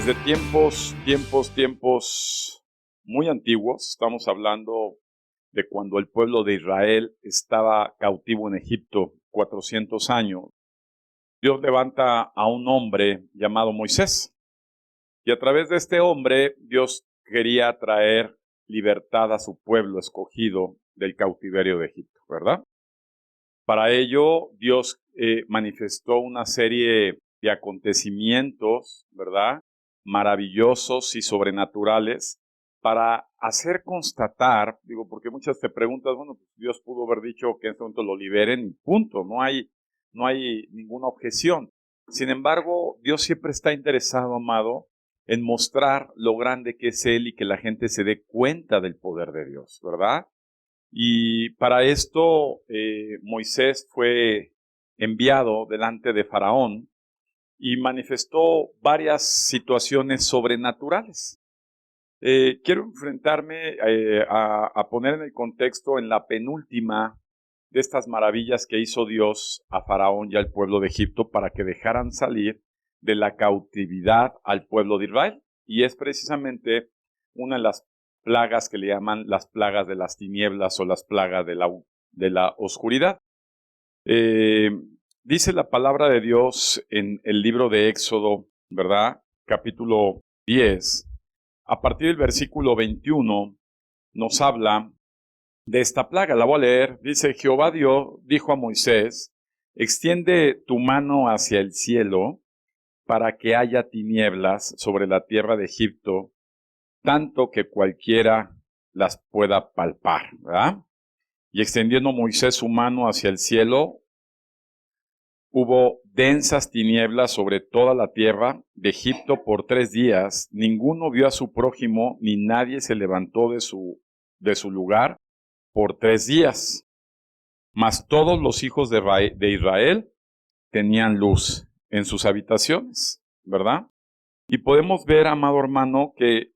Desde tiempos muy antiguos, estamos hablando de cuando el pueblo de Israel estaba cautivo en Egipto 400 años. Dios levanta a un hombre llamado Moisés. Y a través de este hombre, Dios quería traer libertad a su pueblo escogido del cautiverio de Egipto, ¿verdad? Para ello, Dios manifestó una serie de acontecimientos, ¿verdad?, maravillosos y sobrenaturales para hacer constatar, digo, porque muchas te preguntas, bueno, pues Dios pudo haber dicho que en este momento lo liberen y punto, no hay ninguna objeción. Sin embargo, Dios siempre está interesado, amado, en mostrar lo grande que es Él y que la gente se dé cuenta del poder de Dios, ¿verdad? Y para esto Moisés fue enviado delante de Faraón y manifestó varias situaciones sobrenaturales. Quiero enfrentarme a poner en el contexto en la penúltima de estas maravillas que hizo Dios a Faraón y al pueblo de Egipto para que dejaran salir de la cautividad al pueblo de Israel. Y es precisamente una de las plagas que le llaman las plagas de las tinieblas o las plagas de la oscuridad. Dice la palabra de Dios en el libro de Éxodo, ¿verdad? Capítulo 10. A partir del versículo 21 nos habla de esta plaga. La voy a leer. Dice, Jehová Dios dijo a Moisés, extiende tu mano hacia el cielo para que haya tinieblas sobre la tierra de Egipto, tanto que cualquiera las pueda palpar, ¿verdad? Y extendiendo Moisés su mano hacia el cielo, hubo densas tinieblas sobre toda la tierra de Egipto por 3 días. Ninguno vio a su prójimo, ni nadie se levantó de su lugar por 3 días. Mas todos los hijos de Israel tenían luz en sus habitaciones, ¿verdad? Y podemos ver, amado hermano, que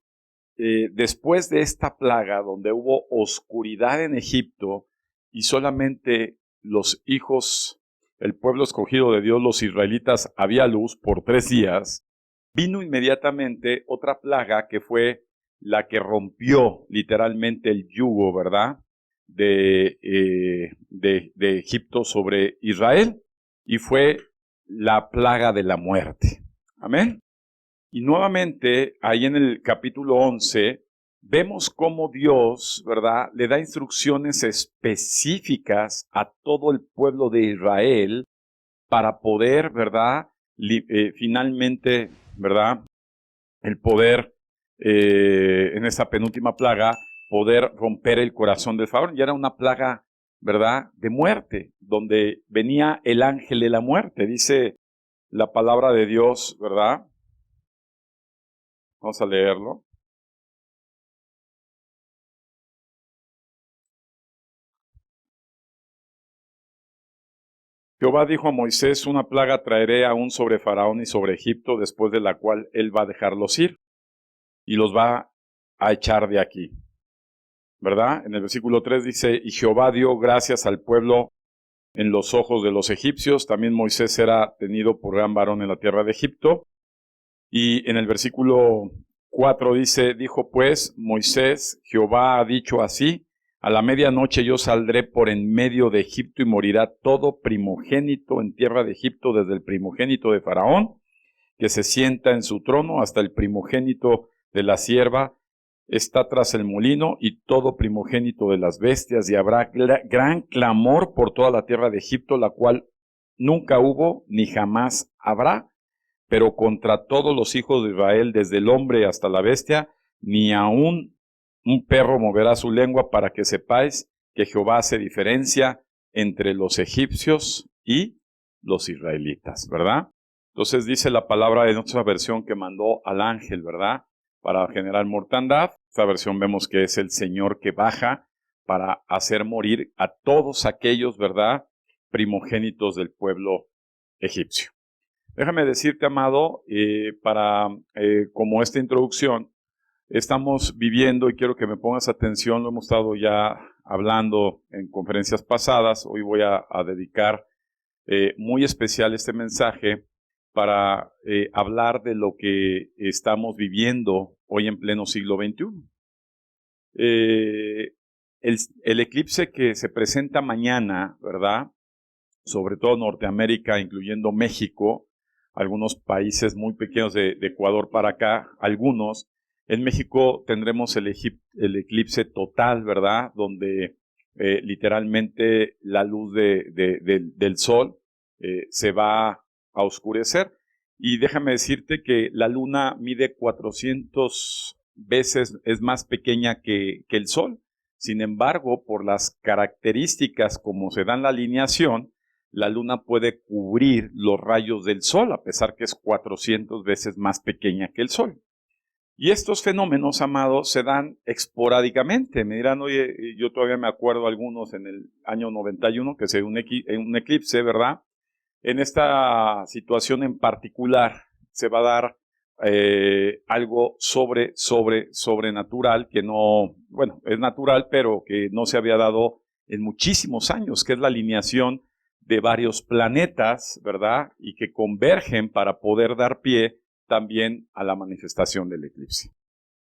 después de esta plaga, donde hubo oscuridad en Egipto y solamente los hijos, el pueblo escogido de Dios, los israelitas, había luz por 3 días, vino inmediatamente otra plaga que fue la que rompió literalmente el yugo, ¿verdad?, de Egipto sobre Israel, y fue la plaga de la muerte. Amén. Y nuevamente, ahí en el capítulo 11, vemos cómo Dios, ¿verdad?, le da instrucciones específicas a todo el pueblo de Israel para poder, ¿verdad?, finalmente, ¿verdad?, el poder, en esa penúltima plaga, poder romper el corazón del Faraón. Y era una plaga, ¿verdad?, de muerte, donde venía el ángel de la muerte. Dice la palabra de Dios, ¿verdad? Vamos a leerlo. Jehová dijo a Moisés, una plaga traeré aún sobre Faraón y sobre Egipto, después de la cual él va a dejarlos ir y los va a echar de aquí. ¿Verdad? En el versículo 3 dice, y Jehová dio gracias al pueblo en los ojos de los egipcios. También Moisés era tenido por gran varón en la tierra de Egipto. Y en el versículo 4 dice, dijo pues Moisés, Jehová ha dicho así, a la medianoche yo saldré por en medio de Egipto y morirá todo primogénito en tierra de Egipto, desde el primogénito de Faraón, que se sienta en su trono, hasta el primogénito de la sierva está tras el molino, y todo primogénito de las bestias, y habrá gran clamor por toda la tierra de Egipto, la cual nunca hubo ni jamás habrá, pero contra todos los hijos de Israel, desde el hombre hasta la bestia, ni aun un perro moverá su lengua, para que sepáis que Jehová hace diferencia entre los egipcios y los israelitas, ¿verdad? Entonces dice la palabra en otra versión que mandó al ángel, ¿verdad?, para generar mortandad. Esta versión vemos que es el Señor que baja para hacer morir a todos aquellos, ¿verdad?, primogénitos del pueblo egipcio. Déjame decirte, amado, como esta introducción, estamos viviendo, y quiero que me pongas atención, lo hemos estado ya hablando en conferencias pasadas, hoy voy a dedicar muy especial este mensaje para hablar de lo que estamos viviendo hoy en pleno siglo XXI. El eclipse que se presenta mañana, ¿verdad? Sobre todo Norteamérica, incluyendo México, algunos países muy pequeños de Ecuador para acá, algunos. En México tendremos el eclipse total, ¿verdad? Donde literalmente la luz del sol se va a oscurecer. Y déjame decirte que la luna mide 400 veces, es más pequeña que el sol. Sin embargo, por las características como se dan la alineación, la luna puede cubrir los rayos del sol, a pesar que es 400 veces más pequeña que el sol. Y estos fenómenos, amados, se dan esporádicamente. Me dirán, oye, yo todavía me acuerdo algunos en el año 91, que se dio un eclipse, ¿verdad? En esta situación en particular se va a dar algo sobrenatural, que no, bueno, es natural, pero que no se había dado en muchísimos años, que es la alineación de varios planetas, ¿verdad? Y que convergen para poder dar pie también a la manifestación del eclipse.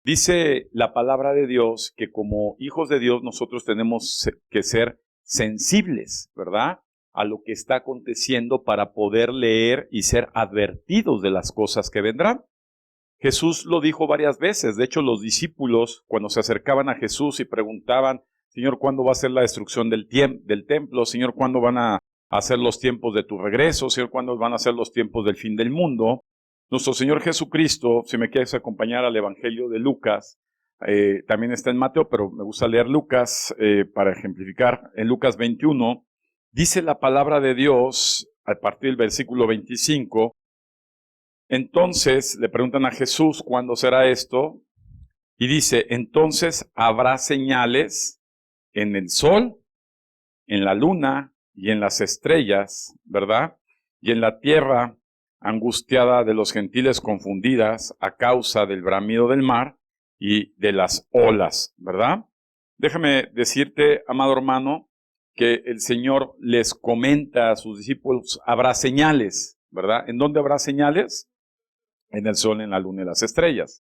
Dice la palabra de Dios que como hijos de Dios nosotros tenemos que ser sensibles, ¿verdad?, a lo que está aconteciendo para poder leer y ser advertidos de las cosas que vendrán. Jesús lo dijo varias veces. De hecho, los discípulos, cuando se acercaban a Jesús y preguntaban, Señor, ¿cuándo va a ser la destrucción del templo? Señor, ¿cuándo van a hacer los tiempos de tu regreso? Señor, ¿cuándo van a ser los tiempos del fin del mundo? Nuestro Señor Jesucristo, si me quieres acompañar al Evangelio de Lucas, también está en Mateo, pero me gusta leer Lucas para ejemplificar. En Lucas 21, dice la palabra de Dios, a partir del versículo 25, entonces le preguntan a Jesús cuándo será esto, y dice, entonces habrá señales en el sol, en la luna y en las estrellas, ¿verdad? Y en la tierra angustiada de los gentiles confundidas a causa del bramido del mar y de las olas, ¿verdad? Déjame decirte, amado hermano, que el Señor les comenta a sus discípulos, habrá señales, ¿verdad? ¿En dónde habrá señales? En el sol, en la luna y las estrellas.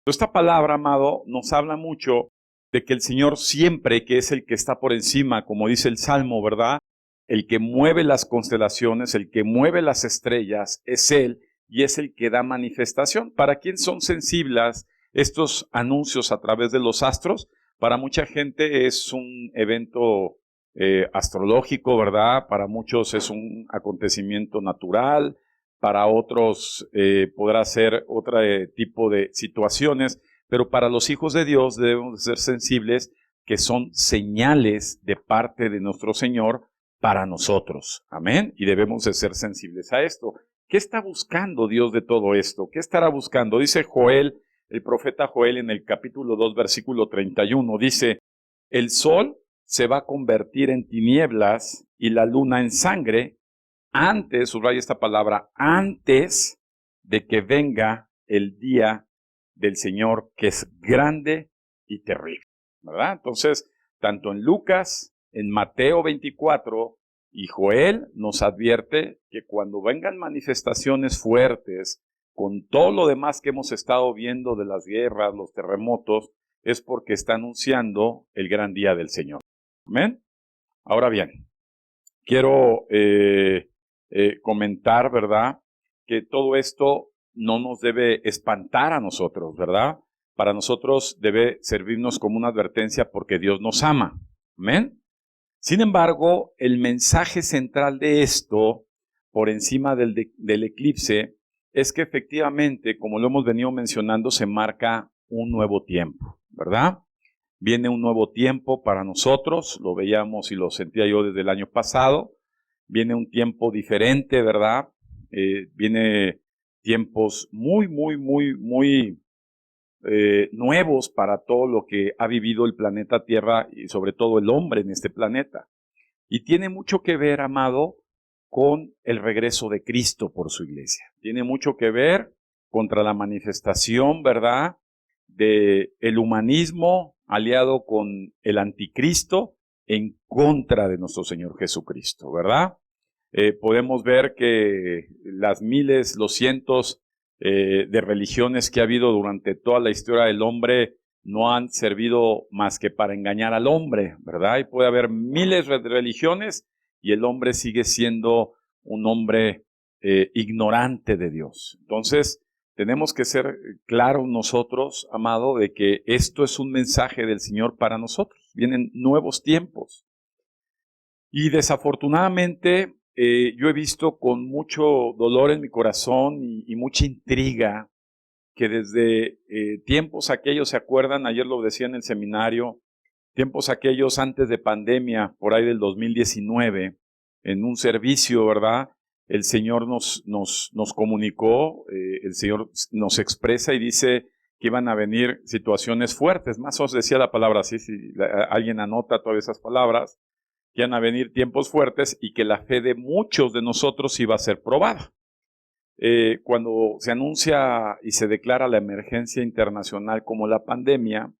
Esta palabra, amado, nos habla mucho de que el Señor siempre, que es el que está por encima, como dice el Salmo, ¿verdad? El que mueve las constelaciones, el que mueve las estrellas, es Él y es el que da manifestación. ¿Para quién son sensibles estos anuncios a través de los astros? Para mucha gente es un evento astrológico, ¿verdad? Para muchos es un acontecimiento natural, para otros podrá ser otro tipo de situaciones, pero para los hijos de Dios debemos ser sensibles que son señales de parte de nuestro Señor para nosotros. Amén. Y debemos de ser sensibles a esto. ¿Qué está buscando Dios de todo esto? ¿Qué estará buscando? Dice Joel, el profeta Joel en el capítulo 2, versículo 31, dice, el sol se va a convertir en tinieblas y la luna en sangre antes, subraya esta palabra, antes de que venga el día del Señor, que es grande y terrible, ¿verdad? Entonces, tanto en Lucas, en Mateo 24 y Joel nos advierte que cuando vengan manifestaciones fuertes, con todo lo demás que hemos estado viendo de las guerras, los terremotos, es porque está anunciando el gran día del Señor. ¿Amén? Ahora bien, quiero comentar, ¿verdad?, que todo esto no nos debe espantar a nosotros, ¿verdad? Para nosotros debe servirnos como una advertencia porque Dios nos ama. ¿Amén? Sin embargo, el mensaje central de esto, por encima del eclipse, es que efectivamente, como lo hemos venido mencionando, se marca un nuevo tiempo, ¿verdad? Viene un nuevo tiempo para nosotros, lo veíamos y lo sentía yo desde el año pasado. Viene un tiempo diferente, ¿verdad? Viene tiempos muy nuevos para todo lo que ha vivido el planeta Tierra y sobre todo el hombre en este planeta. Y tiene mucho que ver, amado, con el regreso de Cristo por su iglesia. Tiene mucho que ver contra la manifestación, ¿verdad?, del humanismo aliado con el anticristo en contra de nuestro Señor Jesucristo, ¿verdad? podemos ver que las miles, los cientos de religiones que ha habido durante toda la historia del hombre no han servido más que para engañar al hombre, ¿verdad? Y puede haber miles de religiones y el hombre sigue siendo un hombre ignorante de Dios. Entonces, tenemos que ser claros nosotros, amado, de que esto es un mensaje del Señor para nosotros. Vienen nuevos tiempos. Y desafortunadamente, yo he visto con mucho dolor en mi corazón y mucha intriga que desde tiempos aquellos, ¿se acuerdan? Ayer lo decía en el seminario, tiempos aquellos antes de pandemia, por ahí del 2019, en un servicio, ¿verdad? El Señor nos comunicó, el Señor nos expresa y dice que iban a venir situaciones fuertes. Más os decía la palabra así, si alguien anota todas esas palabras, que iban a venir tiempos fuertes y que la fe de muchos de nosotros iba a ser probada. Cuando se anuncia y se declara la emergencia internacional como la pandemia,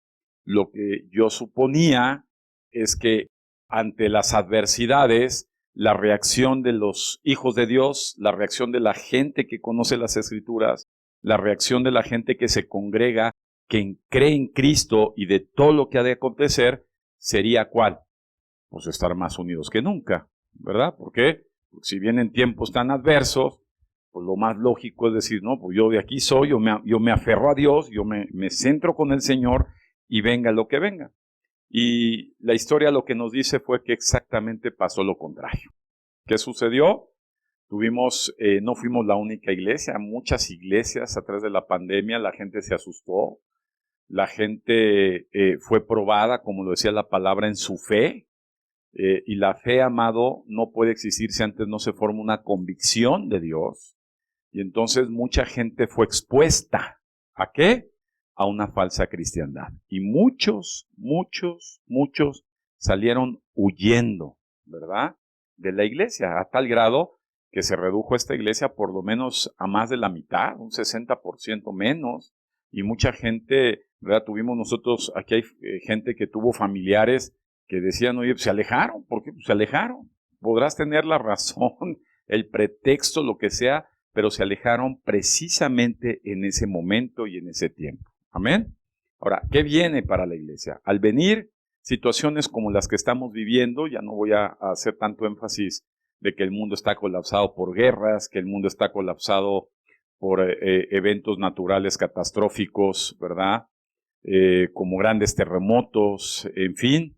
lo que yo suponía es que ante las adversidades, la reacción de los hijos de Dios, la reacción de la gente que conoce las Escrituras, la reacción de la gente que se congrega, que cree en Cristo y de todo lo que ha de acontecer, sería ¿cuál? Pues estar más unidos que nunca, ¿verdad? ¿Por qué? Porque si vienen tiempos tan adversos, pues lo más lógico es decir, no, pues yo de aquí soy, yo me aferro a Dios, yo me centro con el Señor y venga lo que venga. Y la historia lo que nos dice fue que exactamente pasó lo contrario. ¿Qué sucedió? No fuimos la única iglesia, muchas iglesias a través de la pandemia, la gente se asustó, la gente fue probada, como lo decía la palabra, en su fe. Y la fe, amado, no puede existir si antes no se forma una convicción de Dios. Y entonces mucha gente fue expuesta. ¿A qué? A una falsa cristiandad. Y muchos salieron huyendo, ¿verdad? De la iglesia, a tal grado que se redujo esta iglesia por lo menos a más de la mitad, un 60% menos. Y mucha gente, ¿verdad? Tuvimos nosotros, aquí hay gente que tuvo familiares que decían, oye, se alejaron. ¿Por qué? Pues se alejaron. Podrás tener la razón, el pretexto, lo que sea, pero se alejaron precisamente en ese momento y en ese tiempo. Amén. Ahora, ¿qué viene para la iglesia? Al venir situaciones como las que estamos viviendo, ya no voy a hacer tanto énfasis de que el mundo está colapsado por guerras, que el mundo está colapsado por eventos naturales catastróficos, ¿verdad? Como grandes terremotos, en fin.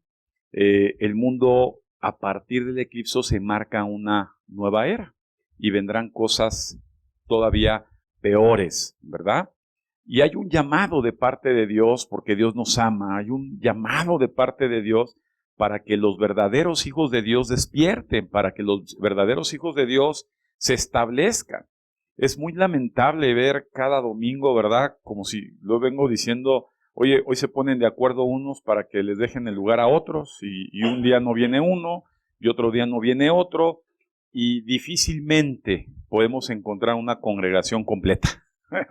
El mundo a partir del eclipse se marca una nueva era y vendrán cosas todavía peores, ¿verdad? Y hay un llamado de parte de Dios, porque Dios nos ama, hay un llamado de parte de Dios para que los verdaderos hijos de Dios despierten, para que los verdaderos hijos de Dios se establezcan. Es muy lamentable ver cada domingo, ¿verdad? Como si lo vengo diciendo, oye, hoy se ponen de acuerdo unos para que les dejen el lugar a otros, y un día no viene uno, y otro día no viene otro, y difícilmente podemos encontrar una congregación completa,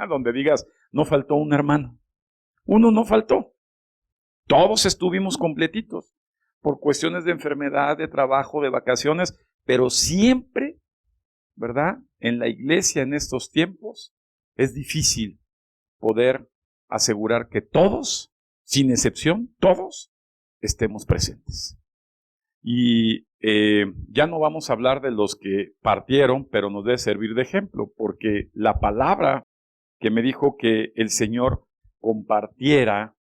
donde digas, no faltó un hermano. Uno no faltó. Todos estuvimos completitos, por cuestiones de enfermedad, de trabajo, de vacaciones, pero siempre, ¿verdad? En la iglesia en estos tiempos es difícil poder asegurar que todos, sin excepción, todos estemos presentes. Y ya no vamos a hablar de los que partieron, pero nos debe servir de ejemplo, porque la palabra que me dijo que el Señor compartiera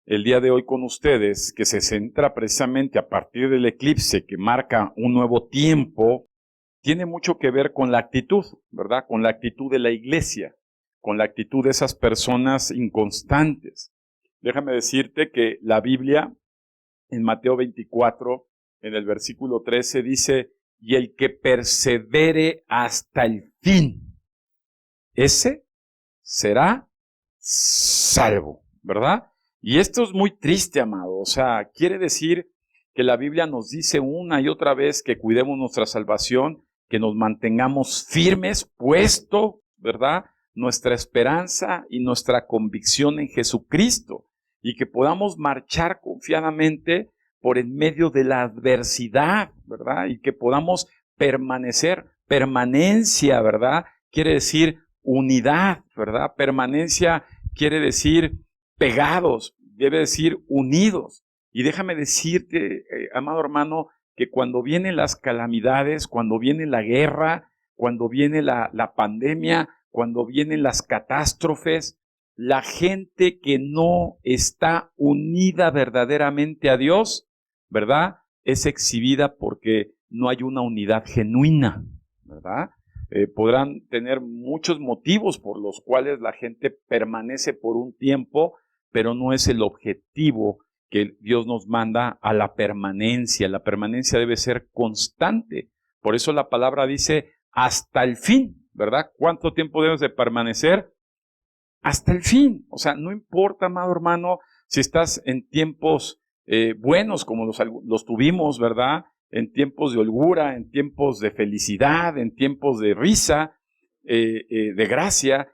el día de hoy con ustedes, que se centra precisamente a partir del eclipse que marca un nuevo tiempo, tiene mucho que ver con la actitud, ¿verdad? Con la actitud de la iglesia, con la actitud de esas personas inconstantes. Déjame decirte que la Biblia, en Mateo 24, en el versículo 13, dice, y el que persevere hasta el fin, ese será salvo, ¿verdad? Y esto es muy triste, amado. O sea, quiere decir que la Biblia nos dice una y otra vez que cuidemos nuestra salvación, que nos mantengamos firmes, puesto, ¿verdad? Nuestra esperanza y nuestra convicción en Jesucristo, y que podamos marchar confiadamente por en medio de la adversidad, ¿verdad? Y que podamos permanecer Permanencia, ¿verdad? Quiere decir unidad, ¿verdad? Permanencia quiere decir pegados, debe decir unidos. Y déjame decirte, amado hermano, que cuando vienen las calamidades, cuando viene la guerra, cuando viene la pandemia, cuando vienen las catástrofes, la gente que no está unida verdaderamente a Dios, ¿verdad? Es exhibida porque no hay una unidad genuina, ¿verdad? Podrán tener muchos motivos por los cuales la gente permanece por un tiempo, pero no es el objetivo que Dios nos manda a la permanencia. La permanencia debe ser constante. Por eso la palabra dice hasta el fin, ¿verdad? ¿Cuánto tiempo debes de permanecer? Hasta el fin. O sea, no importa, amado hermano, si estás en tiempos buenos como los tuvimos, ¿verdad? En tiempos de holgura, en tiempos de felicidad, en tiempos de risa, de gracia.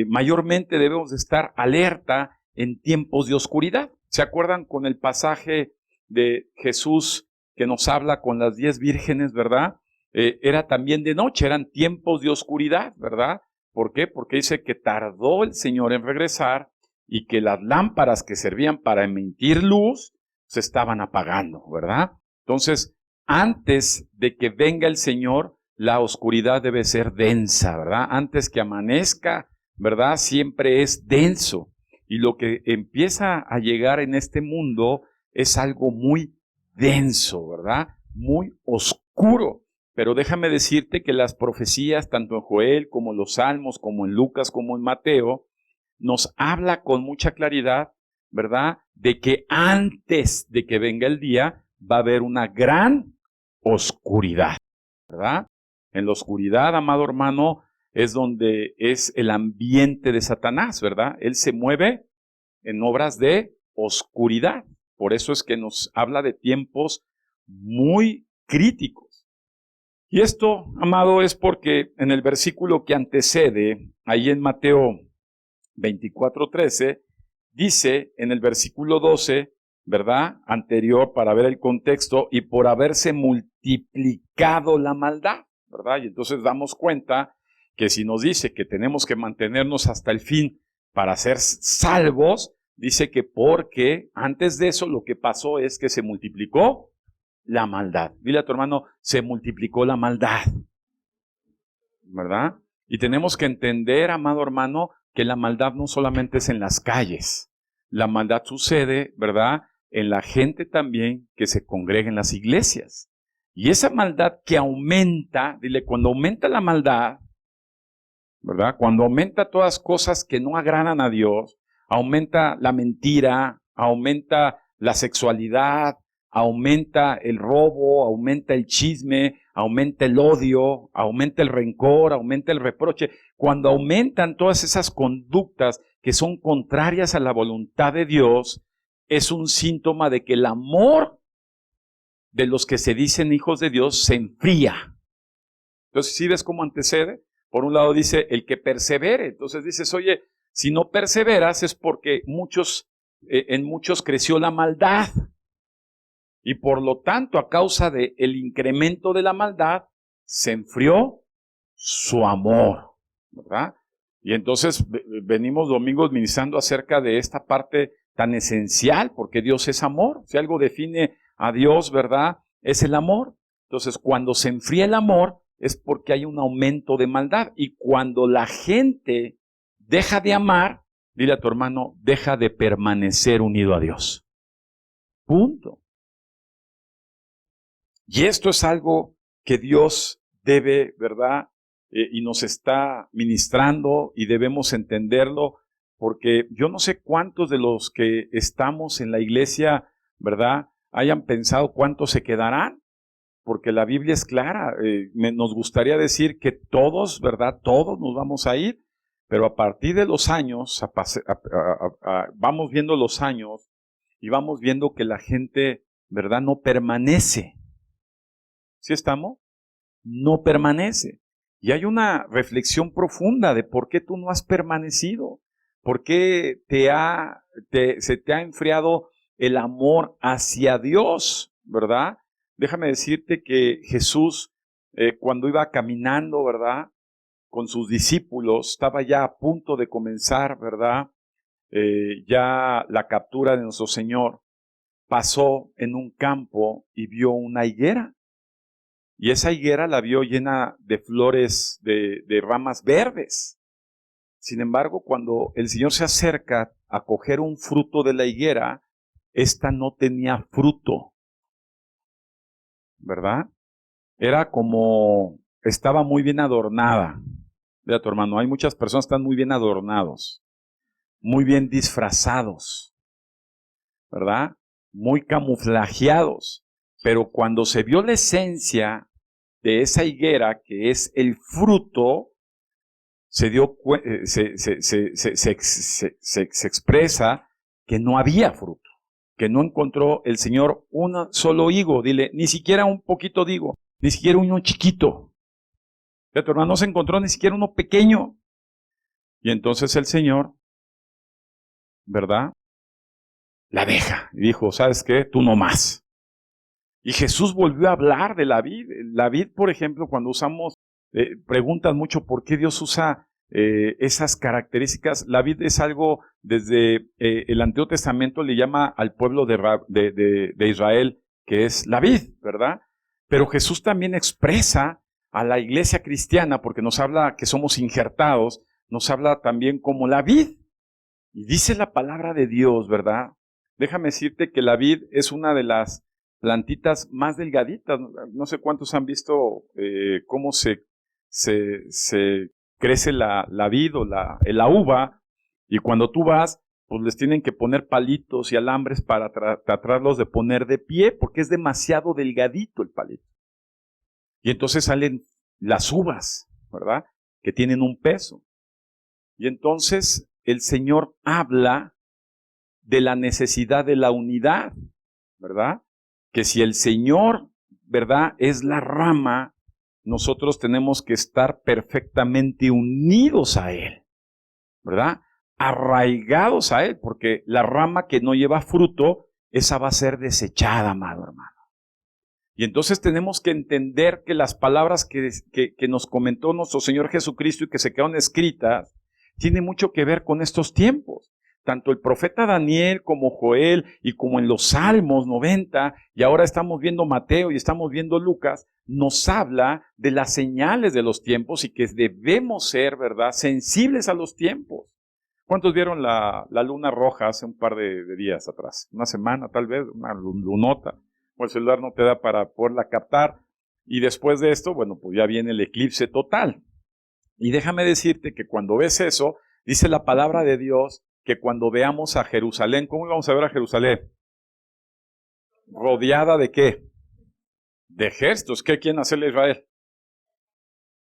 Mayormente debemos de estar alerta en tiempos de oscuridad. ¿Se acuerdan con el pasaje de Jesús que nos habla con las 10 vírgenes, verdad? Era también de noche, eran tiempos de oscuridad, ¿verdad? ¿Por qué? Porque dice que tardó el Señor en regresar y que las lámparas que servían para emitir luz se estaban apagando, ¿verdad? Entonces, antes de que venga el Señor, la oscuridad debe ser densa, ¿verdad? Antes que amanezca, ¿verdad? Siempre es denso. Y lo que empieza a llegar en este mundo es algo muy denso, ¿verdad? Muy oscuro. Pero déjame decirte que las profecías, tanto en Joel como en los Salmos, como en Lucas, como en Mateo, nos habla con mucha claridad, ¿verdad? De que antes de que venga el día va a haber una gran oscuridad, ¿verdad? En la oscuridad, amado hermano, es donde es el ambiente de Satanás, ¿verdad? Él se mueve en obras de oscuridad. Por eso es que nos habla de tiempos muy críticos. Y esto, amado, es porque en el versículo que antecede, ahí en Mateo 24:13, dice en el versículo 12, ¿verdad? Anterior, para ver el contexto, y por haberse multiplicado la maldad, ¿verdad? Y entonces damos cuenta que si nos dice que tenemos que mantenernos hasta el fin para ser salvos, dice que porque antes de eso lo que pasó es que se multiplicó la maldad. Dile a tu hermano, se multiplicó la maldad, ¿verdad? Y tenemos que entender, amado hermano, que la maldad no solamente es en las calles. La maldad sucede, ¿verdad?, en la gente también que se congrega en las iglesias. Y esa maldad que aumenta, dile, cuando aumenta la maldad, ¿verdad?, cuando aumenta todas cosas que no agradan a Dios, aumenta la mentira, aumenta la sexualidad, aumenta el robo, aumenta el chisme, aumenta el odio, aumenta el rencor, aumenta el reproche. Cuando aumentan todas esas conductas que son contrarias a la voluntad de Dios, es un síntoma de que el amor de los que se dicen hijos de Dios se enfría. Entonces, ¿sí ves cómo antecede? Por un lado dice, el que persevere. Entonces dices, oye, si no perseveras es porque en muchos creció la maldad. Y por lo tanto, a causa del incremento de la maldad, se enfrió su amor, ¿verdad? Y entonces venimos domingos ministrando acerca de esta parte tan esencial, porque Dios es amor. Si algo define a Dios, ¿verdad?, es el amor. Entonces, cuando se enfría el amor, es porque hay un aumento de maldad. Y cuando la gente deja de amar, dile a tu hermano, deja de permanecer unido a Dios. Punto. Y esto es algo que Dios debe, ¿verdad?, y nos está ministrando y debemos entenderlo, porque yo no sé cuántos de los que estamos en la iglesia, ¿verdad?, hayan pensado cuántos se quedarán, porque la Biblia es clara. Nos gustaría decir que todos, ¿verdad?, todos nos vamos a ir, pero a partir de los años, vamos viendo los años y vamos viendo que la gente, ¿verdad?, no permanece. ¿Sí estamos? No permanece. Y hay una reflexión profunda de por qué tú no has permanecido, por qué se te ha enfriado el amor hacia Dios, ¿verdad? Déjame decirte que Jesús cuando iba caminando, ¿verdad? Con sus discípulos, estaba ya a punto de comenzar, ¿verdad? Ya la captura de nuestro Señor, pasó en un campo y vio una higuera. Y esa higuera la vio llena de flores, de ramas verdes. Sin embargo, cuando el Señor se acerca a coger un fruto de la higuera, esta no tenía fruto, ¿verdad? Era como, estaba muy bien adornada. Mira, tu hermano, hay muchas personas que están muy bien adornados, muy bien disfrazados, ¿verdad? Muy camuflajeados. Pero cuando se vio la esencia de esa higuera, que es el fruto, se expresa que no había fruto, que no encontró el Señor un solo higo, dile, ni siquiera un poquito de higo, ni siquiera uno chiquito. Tu hermano no se encontró ni siquiera uno pequeño. Y entonces el Señor, ¿verdad? La deja y dijo, ¿sabes qué? Tú no más. Y Jesús volvió a hablar de la vid. La vid, por ejemplo, cuando usamos, preguntan mucho por qué Dios usa esas características. La vid es algo, desde el Antiguo Testamento le llama al pueblo de Israel, que es la vid, ¿verdad? Pero Jesús también expresa a la iglesia cristiana, porque nos habla que somos injertados, nos habla también como la vid. Y dice la palabra de Dios, ¿verdad? Déjame decirte que la vid es una de las plantitas más delgaditas. No sé cuántos han visto cómo se crece la vid o la uva, y cuando tú vas, pues les tienen que poner palitos y alambres para tratarlos de poner de pie, porque es demasiado delgadito el palito. Y entonces salen las uvas, ¿verdad? Que tienen un peso. Y entonces el Señor habla de la necesidad de la unidad, ¿verdad? Que si el Señor, ¿verdad?, es la rama, nosotros tenemos que estar perfectamente unidos a Él, ¿verdad? Arraigados a Él, porque la rama que no lleva fruto, esa va a ser desechada, amado hermano. Y entonces tenemos que entender que las palabras que nos comentó nuestro Señor Jesucristo y que se quedaron escritas, tienen mucho que ver con estos tiempos. Tanto el profeta Daniel como Joel y como en los Salmos 90, y ahora estamos viendo Mateo y estamos viendo Lucas, nos habla de las señales de los tiempos y que debemos ser, ¿verdad?, sensibles a los tiempos. ¿Cuántos vieron la luna roja hace un par de días atrás? Una semana tal vez, una lunota. O el celular no te da para poderla captar. Y después de esto, bueno, pues ya viene el eclipse total. Y déjame decirte que cuando ves eso, dice la palabra de Dios que cuando veamos a Jerusalén, ¿cómo íbamos a ver a Jerusalén? ¿Rodeada de qué? De ejércitos. ¿Qué quieren hacerle a Israel?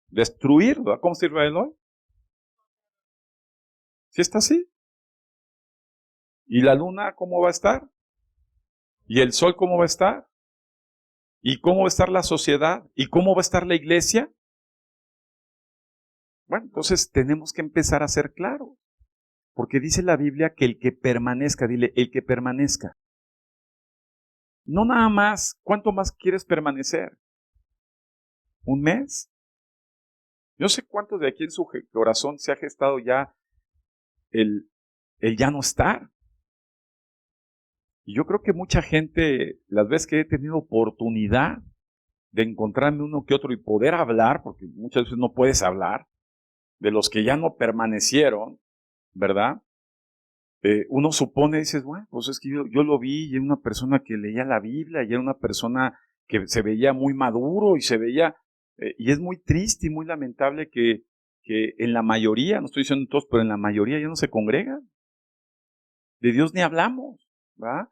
Destruir, ¿verdad? ¿Cómo está Israel hoy? ¿Sí está así? ¿Y la luna cómo va a estar? ¿Y el sol cómo va a estar? ¿Y cómo va a estar la sociedad? ¿Y cómo va a estar la iglesia? Bueno, entonces tenemos que empezar a ser claros. Porque dice la Biblia que el que permanezca, dile, el que permanezca. No nada más, ¿cuánto más quieres permanecer? ¿Un mes? Yo sé cuántos de aquí en su corazón se ha gestado ya el ya no estar. Y yo creo que mucha gente, las veces que he tenido oportunidad de encontrarme uno que otro y poder hablar, porque muchas veces no puedes hablar, de los que ya no permanecieron, ¿verdad? Uno supone, dices, bueno, pues es que yo lo vi y era una persona que leía la Biblia y era una persona que se veía muy maduro y se veía, y es muy triste y muy lamentable que en la mayoría, no estoy diciendo todos, pero en la mayoría ya no se congregan. De Dios ni hablamos, ¿verdad?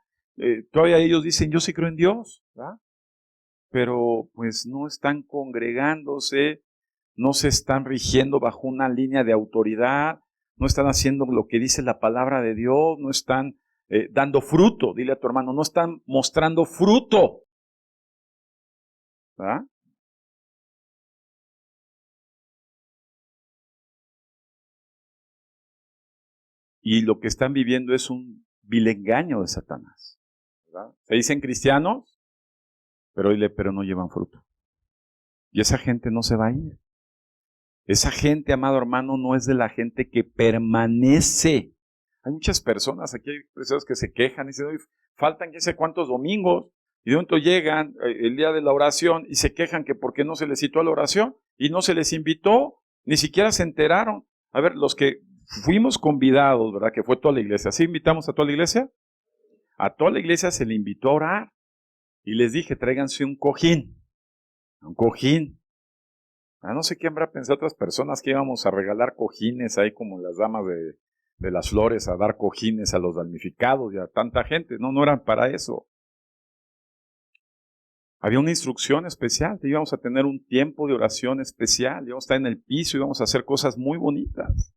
Todavía ellos dicen, yo sí creo en Dios, ¿verdad? Pero pues no están congregándose, no se están rigiendo bajo una línea de autoridad, no están haciendo lo que dice la palabra de Dios, no están dando fruto, dile a tu hermano, no están mostrando fruto, ¿verdad? Y lo que están viviendo es un vil engaño de Satanás, ¿verdad? Se dicen cristianos, pero no llevan fruto. Y esa gente no se va a ir. Esa gente, amado hermano, no es de la gente que permanece. Hay muchas personas, aquí hay personas que se quejan y dicen, "Oye, faltan quién sé cuántos domingos", y de pronto llegan el día de la oración y se quejan que por qué no se les citó a la oración y no se les invitó, ni siquiera se enteraron. A ver, los que fuimos convidados, ¿verdad? Que fue toda la iglesia. ¿Sí invitamos a toda la iglesia? A toda la iglesia se le invitó a orar y les dije, tráiganse un cojín. Un cojín. No sé qué habrá pensado otras personas que íbamos a regalar cojines ahí como las damas de las flores, a dar cojines a los damnificados y a tanta gente. No, no eran para eso. Había una instrucción especial, íbamos a tener un tiempo de oración especial, íbamos a estar en el piso, íbamos a hacer cosas muy bonitas.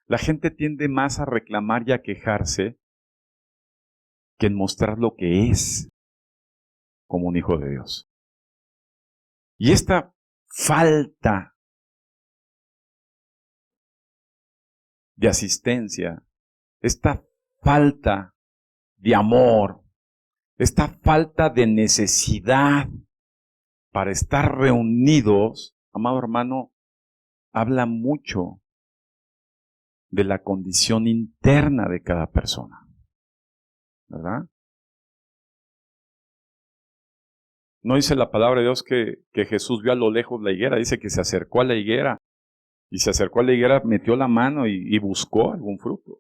La gente tiende más a reclamar y a quejarse que en mostrar lo que es como un hijo de Dios. Y esta falta de asistencia, esta falta de amor, esta falta de necesidad para estar reunidos, amado hermano, habla mucho de la condición interna de cada persona, ¿verdad? No dice la palabra de Dios que Jesús vio a lo lejos la higuera, dice que se acercó a la higuera, y se acercó a la higuera, metió la mano y buscó algún fruto.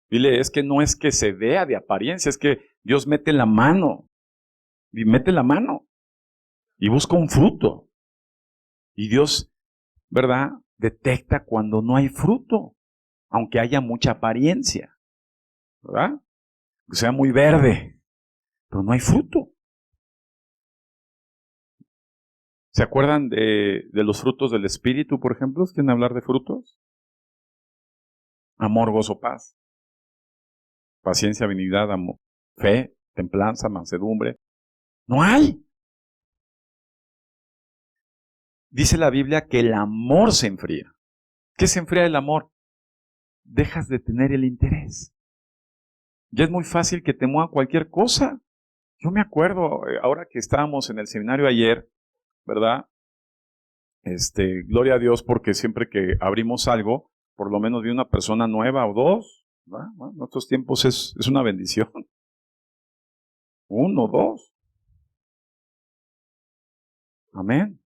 Dile, es que no es que se vea de apariencia, es que Dios mete la mano, y mete la mano, y busca un fruto. Y Dios, ¿verdad?, detecta cuando no hay fruto, aunque haya mucha apariencia, ¿verdad? Que sea muy verde, pero no hay fruto. ¿Se acuerdan de los frutos del Espíritu, por ejemplo? ¿Quieren hablar de frutos? Amor, gozo, paz. Paciencia, benignidad, amor, fe, templanza, mansedumbre. No hay. Dice la Biblia que el amor se enfría. ¿Qué se enfría el amor? Dejas de tener el interés. Ya es muy fácil que te mueva cualquier cosa. Yo me acuerdo, ahora que estábamos en el seminario ayer, ¿verdad? Gloria a Dios porque siempre que abrimos algo, por lo menos vi una persona nueva o dos, ¿verdad? Bueno, en estos tiempos es una bendición. Uno, dos. Amén.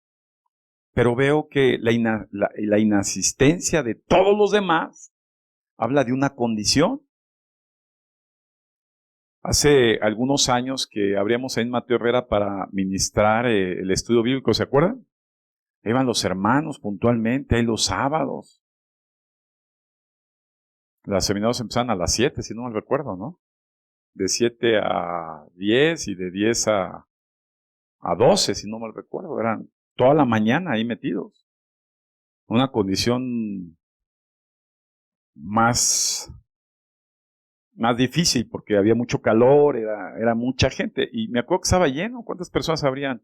Pero veo que la inasistencia de todos los demás habla de una condición. Hace algunos años que abríamos ahí en Mateo Herrera para ministrar el estudio bíblico, ¿se acuerdan? Iban los hermanos puntualmente, ahí los sábados. Los seminarios empezaban a las 7, si no mal recuerdo, ¿no? De 7 a 10 y de 10 a 12, si no mal recuerdo. Eran toda la mañana ahí metidos. Una condición más difícil porque había mucho calor, era mucha gente. Y me acuerdo que estaba lleno. ¿Cuántas personas habrían?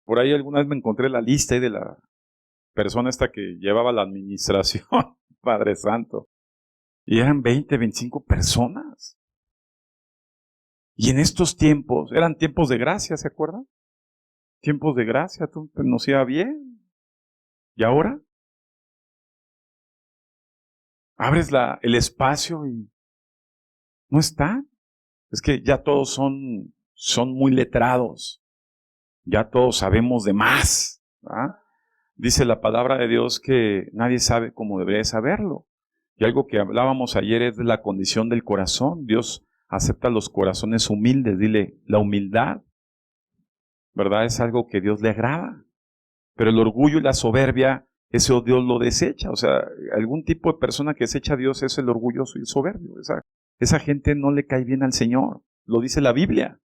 Por ahí alguna vez me encontré la lista ahí de la persona esta que llevaba la administración, Padre Santo. Y eran 20, 25 personas. Y en estos tiempos, eran tiempos de gracia, ¿se acuerdan? Tiempos de gracia, nos iba bien. ¿Y ahora? Abres el espacio y no está. Es que ya todos son muy letrados. Ya todos sabemos de más. ¿Verdad? Dice la palabra de Dios que nadie sabe como debería saberlo. Y algo que hablábamos ayer es de la condición del corazón. Dios acepta los corazones humildes. Dile, la humildad, ¿verdad? Es algo que Dios le agrada. Pero el orgullo y la soberbia, eso Dios lo desecha. O sea, algún tipo de persona que desecha a Dios es el orgulloso y el soberbio. Esa gente no le cae bien al Señor. Lo dice la Biblia.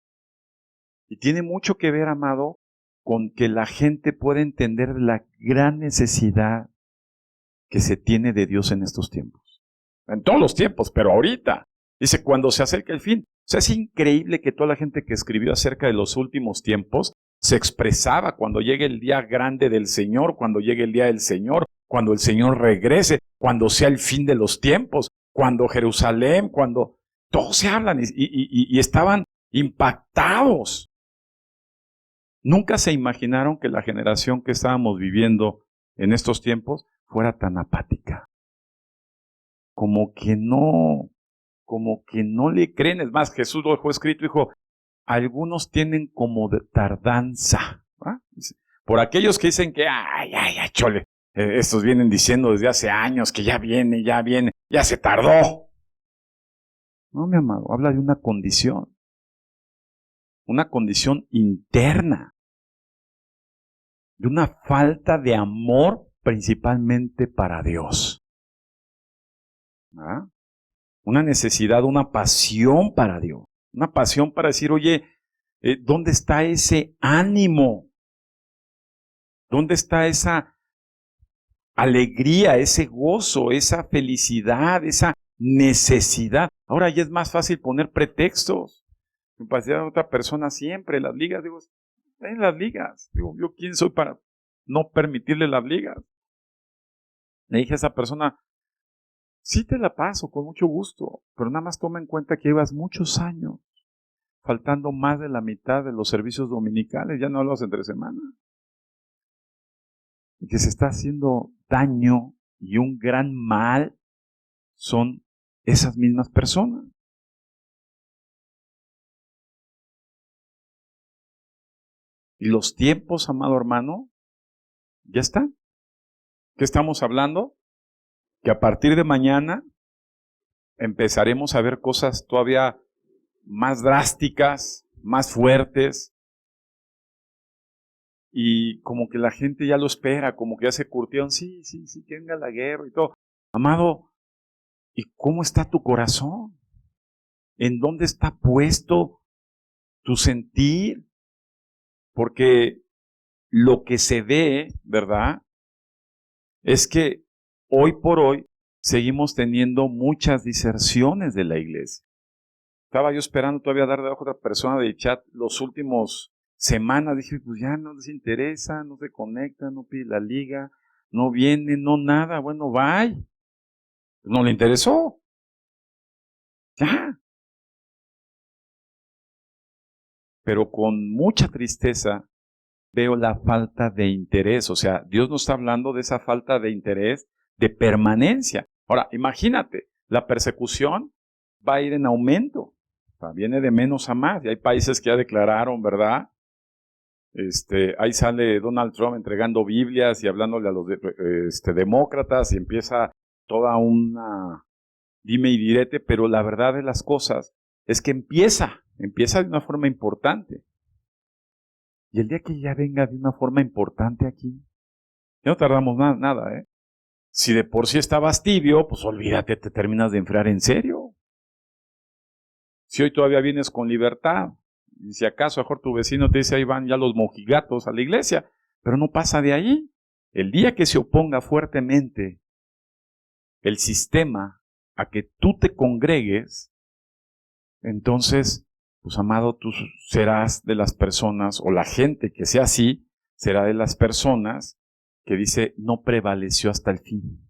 Y tiene mucho que ver, amado, con que la gente pueda entender la gran necesidad que se tiene de Dios en estos tiempos. En todos los tiempos, pero ahorita. Dice, cuando se acerca el fin. O sea, es increíble que toda la gente que escribió acerca de los últimos tiempos se expresaba cuando llegue el día grande del Señor, cuando llegue el día del Señor, cuando el Señor regrese, cuando sea el fin de los tiempos, cuando Jerusalén, cuando todos se hablan y estaban impactados. Nunca se imaginaron que la generación que estábamos viviendo en estos tiempos fuera tan apática. Como que no le creen. Es más, Jesús lo dejó escrito, dijo, algunos tienen como de tardanza. ¿Ah? Por aquellos que dicen que, ay, chole, estos vienen diciendo desde hace años que ya viene, ya se tardó. No, mi amado, habla de una condición interna, de una falta de amor principalmente para Dios. ¿Ah? Una necesidad, una pasión para Dios, una pasión para decir, oye, ¿dónde está ese ánimo? ¿Dónde está esa alegría, ese gozo, esa felicidad, esa necesidad? Ahora ya es más fácil poner pretextos. Me parecía a otra persona siempre, las ligas, digo, en las ligas. Digo, ¿yo quién soy para no permitirle las ligas? Le dije a esa persona, sí te la paso con mucho gusto, pero nada más toma en cuenta que llevas muchos años faltando más de la mitad de los servicios dominicales, ya no hablas entre semana. Y que se está haciendo daño y un gran mal son esas mismas personas. Y los tiempos, amado hermano, ya están. ¿Qué estamos hablando? Que a partir de mañana empezaremos a ver cosas todavía más drásticas, más fuertes, y como que la gente ya lo espera, como que ya se curtieron, sí, que venga la guerra y todo. Amado, ¿y cómo está tu corazón? ¿En dónde está puesto tu sentir? Porque lo que se ve, ¿verdad?, es que hoy por hoy seguimos teniendo muchas diserciones de la iglesia. Estaba yo esperando todavía dar debajo a otra persona del chat los últimos semanas. Dije, pues ya no les interesa, no se conecta, no pide la liga, no viene, no nada. Bueno, bye. No le interesó. Ya. Pero con mucha tristeza veo la falta de interés. O sea, Dios nos está hablando de esa falta de interés, de permanencia. Ahora, imagínate, la persecución va a ir en aumento. O sea, viene de menos a más. Y hay países que ya declararon, ¿verdad? Ahí sale Donald Trump entregando Biblias y hablándole a los demócratas, y empieza toda una dime y direte, pero la verdad de las cosas es que empieza de una forma importante. Y el día que ya venga de una forma importante aquí, ya no tardamos nada, ¿eh? Si de por sí estabas tibio, pues olvídate, te terminas de enfriar en serio. Si hoy todavía vienes con libertad, y si acaso mejor tu vecino te dice, ahí van ya los mojigatos a la iglesia, pero no pasa de ahí. El día que se oponga fuertemente el sistema a que tú te congregues, entonces, pues amado, tú serás de las personas, o la gente que sea así, será de las personas que dice, no prevaleció hasta el fin.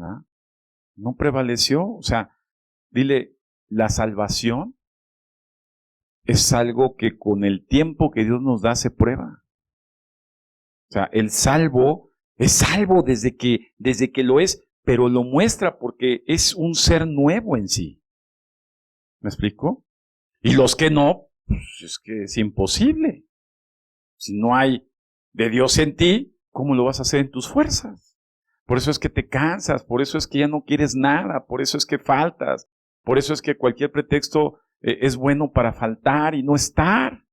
¿Ah? No prevaleció, o sea, dile, la salvación es algo que con el tiempo que Dios nos da se prueba. O sea, el salvo es salvo desde que lo es, pero lo muestra porque es un ser nuevo en sí. ¿Me explico? Y los que no, pues es que es imposible. Si no hay de Dios en ti, ¿cómo lo vas a hacer en tus fuerzas? Por eso es que te cansas, por eso es que ya no quieres nada, por eso es que faltas, por eso es que cualquier pretexto es bueno para faltar y no estar.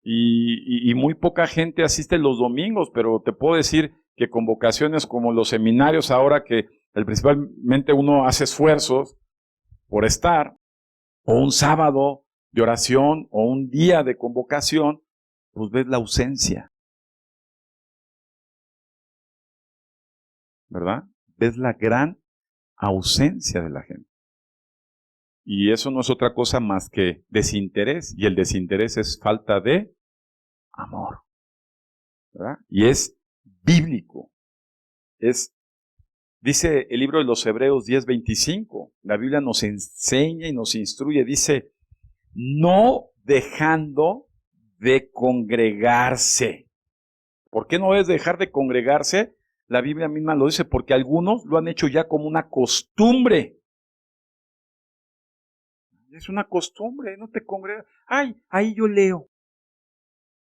Y muy poca gente asiste los domingos, pero te puedo decir que convocaciones como los seminarios ahora, que principalmente uno hace esfuerzos por estar, o un sábado de oración, o un día de convocación, pues ves la ausencia, ¿verdad? Ves la gran ausencia de la gente. Y eso no es otra cosa más que desinterés, y el desinterés es falta de amor, ¿verdad? Y es bíblico. Dice el libro de los Hebreos 10:25, la Biblia nos enseña y nos instruye, dice, no dejando de congregarse. ¿Por qué no debes dejar de congregarse? La Biblia misma lo dice, porque algunos lo han hecho ya como una costumbre. Es una costumbre, no te congregas. Ay, ahí yo leo.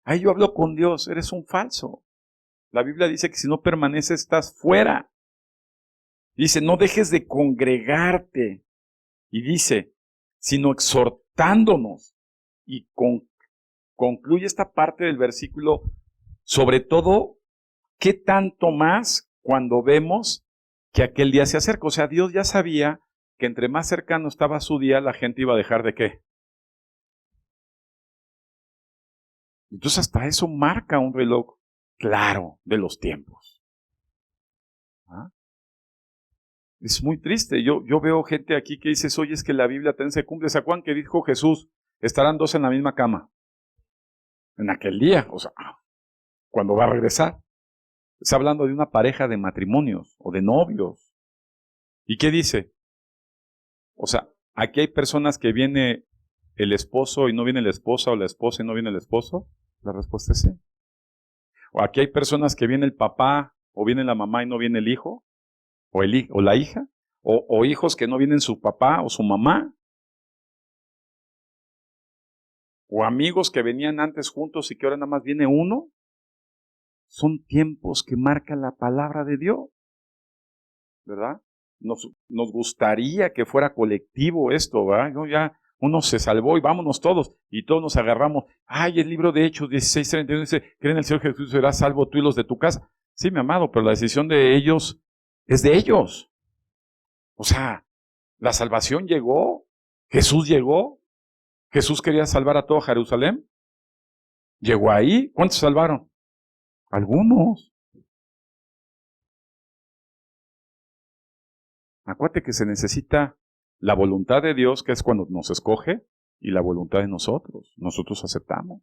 Ahí yo hablo con Dios. Eres un falso. La Biblia dice que si no permaneces, estás fuera. Dice, no dejes de congregarte. Y dice, sino exhortándonos. Y concluye esta parte del versículo, sobre todo, ¿qué tanto más cuando vemos que aquel día se acerca? O sea, Dios ya sabía que entre más cercano estaba su día, la gente iba a dejar de qué. Entonces hasta eso marca un reloj claro de los tiempos. ¿Ah? Es muy triste. Yo veo gente aquí que dice, oye, es que la Biblia también se cumple. ¿Se acuerdan que dijo Jesús? Estarán dos en la misma cama. En aquel día, o sea, cuando va a regresar. Está hablando de una pareja de matrimonios o de novios. ¿Y qué dice? O sea, aquí hay personas que viene el esposo y no viene la esposa, o la esposa y no viene el esposo. La respuesta es sí. O aquí hay personas que viene el papá o viene la mamá y no viene el hijo, o la hija, o hijos que no vienen su papá o su mamá, o amigos que venían antes juntos y que ahora nada más viene uno. Son tiempos que marca la palabra de Dios, ¿verdad? Nos gustaría que fuera colectivo esto, ¿verdad? No, ya uno se salvó y vámonos todos, y todos nos agarramos. Ay, el libro de Hechos 16:31 dice, cree en el Señor Jesús, serás salvo tú y los de tu casa. Sí, mi amado, pero la decisión de ellos es de ellos. O sea, la salvación llegó, Jesús llegó, Jesús quería salvar a todo Jerusalén, llegó ahí. ¿Cuántos salvaron? Algunos. Acuérdate que se necesita la voluntad de Dios, que es cuando nos escoge, y la voluntad de nosotros. Nosotros aceptamos.